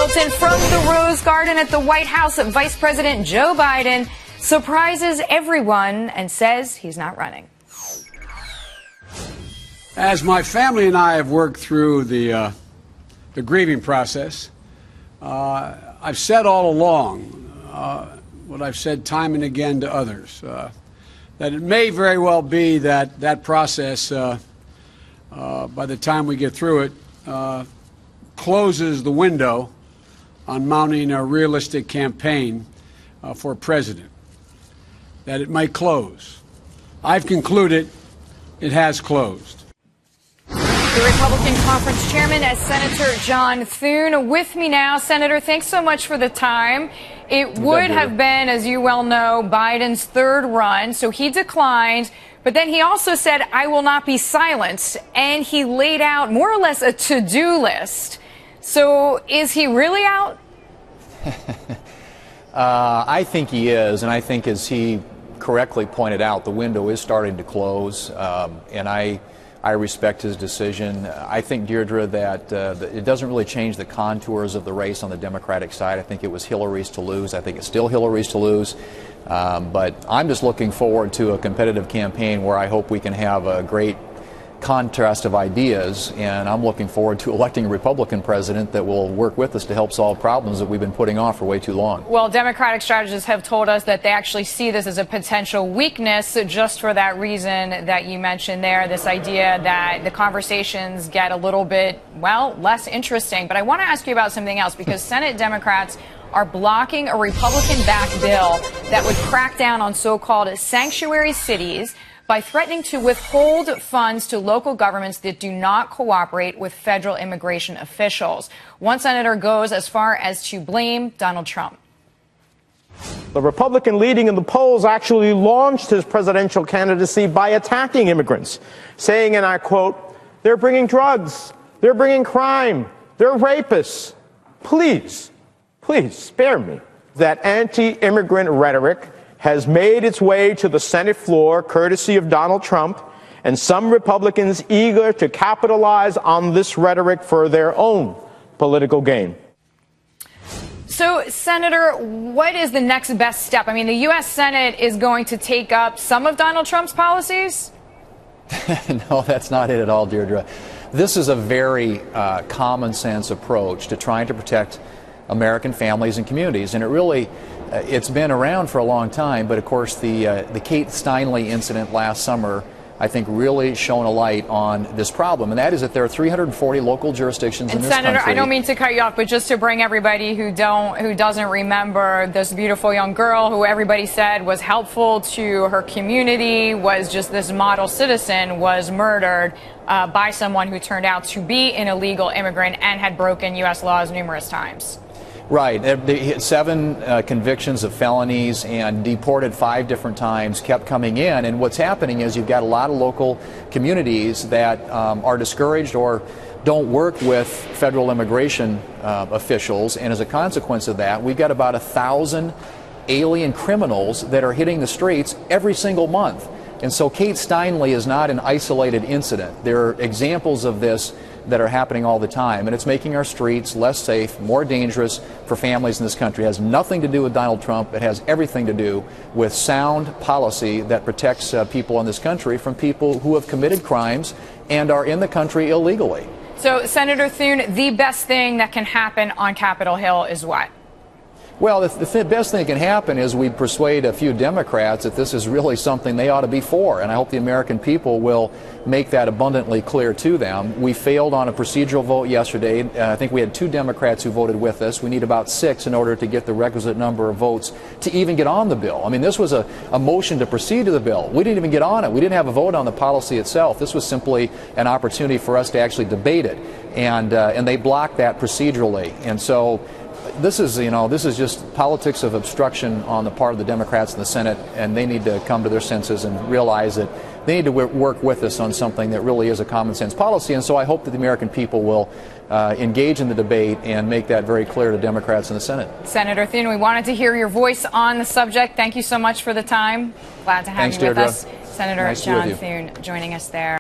Bolton from the Rose Garden at the White House. Vice President Joe Biden surprises everyone and says he's not running. As my family and I have worked through the grieving process, I've said all along what I've said time and again to others, that it may very well be that that process, by the time we get through it, closes the window on mounting a realistic campaign for president, that it might close. I've concluded it has closed. The Republican Conference Chairman, Senator John Thune, with me now. Senator, thanks so much for the time. It would have been, as you well know, Biden's third run, so he declined. But then he also said, I will not be silenced. And he laid out more or less a to-do list. So is he really out? I think he is. And I think, as he correctly pointed out, the window is starting to close. And I respect his decision. I think, Deirdre, that it doesn't really change the contours of the race on the Democratic side. I think it was Hillary's to lose. I think it's still Hillary's to lose. But I'm just looking forward to a competitive campaign where I hope we can have a great contrast of ideas, and I'm looking forward to electing a Republican president that will work with us to help solve problems that we've been putting off for way too long. Well, Democratic strategists have told us that they actually see this as a potential weakness, just for that reason that you mentioned there, this idea that the conversations get a little bit, well, less interesting. But I want to ask you about something else, because Senate Democrats are blocking a Republican-backed bill that would crack down on so-called sanctuary cities by threatening to withhold funds to local governments that do not cooperate with federal immigration officials. One senator goes as far as to blame Donald Trump. The Republican leading in the polls actually launched his presidential candidacy by attacking immigrants, saying, and I quote, "They're bringing drugs, they're bringing crime, they're rapists. Please, please spare me." That anti-immigrant rhetoric has made its way to the Senate floor courtesy of Donald Trump and some Republicans eager to capitalize on this rhetoric for their own political gain. So, Senator, what is the next best step? I mean, the U.S. Senate is going to take up some of Donald Trump's policies? No, that's not it at all, Deirdre. This is a very common sense approach to trying to protect American families and communities, and it really it's been around for a long time, but of course the Kate Steinle incident last summer, I think, really shone a light on this problem, and that is that there are 340 local jurisdictions in this country. Senator, I don't mean to cut you off, but just to bring everybody who doesn't remember this beautiful young girl who everybody said was helpful to her community, was just this model citizen, was murdered by someone who turned out to be an illegal immigrant and had broken U.S. laws numerous times. Right. They hit 7 convictions of felonies and deported 5 different times, kept coming in. And what's happening is you've got a lot of local communities that are discouraged or don't work with federal immigration officials. And as a consequence of that, we've got about 1,000 alien criminals that are hitting the streets every single month. And so Kate Steinle is not an isolated incident. There are examples of this that are happening all the time, and it's making our streets less safe, more dangerous for families in this country. It has nothing to do with Donald Trump. It has everything to do with sound policy that protects people in this country from people who have committed crimes and are in the country illegally. So, Senator Thune, the best thing that can happen on Capitol Hill is what? Well, the best thing that can happen is we persuade a few Democrats that this is really something they ought to be for, and I hope the American people will make that abundantly clear to them. We failed on a procedural vote yesterday. I think we had 2 Democrats who voted with us. We need about 6 in order to get the requisite number of votes to even get on the bill. I mean, this was a motion to proceed to the bill. We didn't even get on it. We didn't have a vote on the policy itself. This was simply an opportunity for us to actually debate it, and they blocked that procedurally. And so this is just politics of obstruction on the part of the Democrats in the Senate, and they need to come to their senses and realize that they need to work with us on something that really is a common sense policy. And so I hope that the American people will engage in the debate and make that very clear to Democrats in the Senate. Senator Thune, we wanted to hear your voice on the subject. Thank you so much for the time. Glad to have you with us. Senator John Thune joining us there.